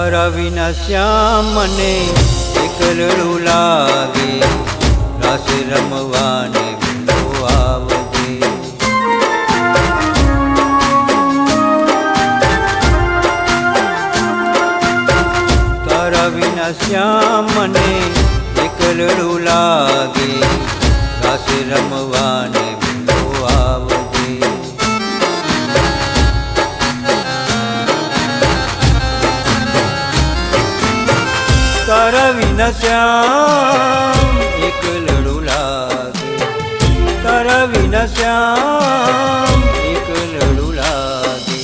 તારા વિના શ્યામ મને એકલડું લાગે, રાસ રમવાને ભૂલો આવજે. તારા વિના શ્યામ મને એકલડું લાગે, રાસ રમવાને ભૂલો આવજે. તારા વિના શ્યામ એકલડું લાગે, તારા વિના શ્યામ એકલડું લાગે.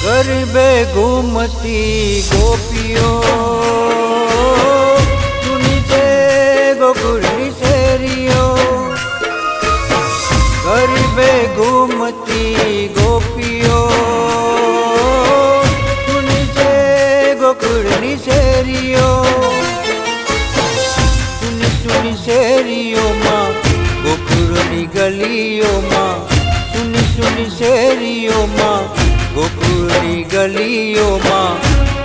ગરબે ઘૂમતી ગોપીઓ સુની છે ગોકુળની શેરીઓ. ગરબે ઘૂમતી ગોપીઓ સુની છે ગોકુળની શેરીઓ. સુની સુની શેરીઓમાં ગોકુળની ગલીઓમાં, સુની સુની શેરીઓમાં ગોકુળની ગલીઓમાં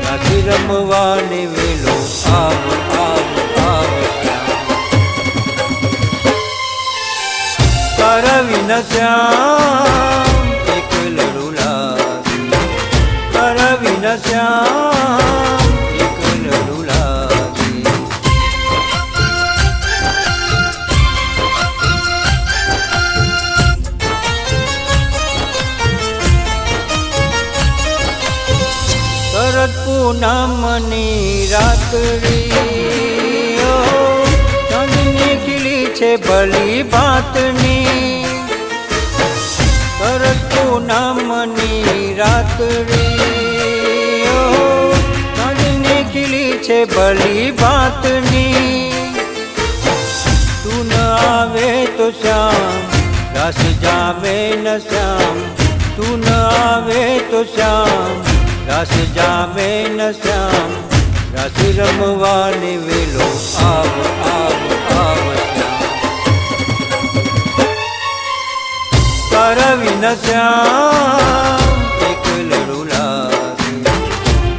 રાસ રમવાને વેલો આવ આવ આવ. તારા વિના શ્યામ એકલડું લાગે, તારા વિના શ્યામ એકલડું લાગે. શરદ પૂનમની રાત્રિ ચાંદની ખીલી છે ભલી ભાતની. શરદ પૂનમની રાત્રિ ચાંદની ખીલી છે ભલી ભાતની. તું ન આવે તો શ્યામ રાસ જામે ન શ્યામ, તું ન આવે તો શ્યામ રાસ જામે ન શ્યામ. રાસ રમવાને વેલો આવ આવ આવ શ્યામ. તારા વિના શ્યામ એકલડું લાગે,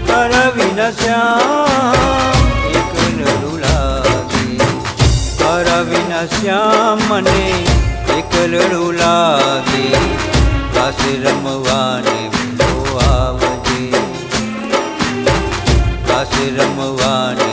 તારા વિના શ્યામ એકલડું લાગે. તારા વિના શ્યામ મને એકલડું લાગે, રાસ રમવાને ભૂલો આવજે, રાસ રમવાને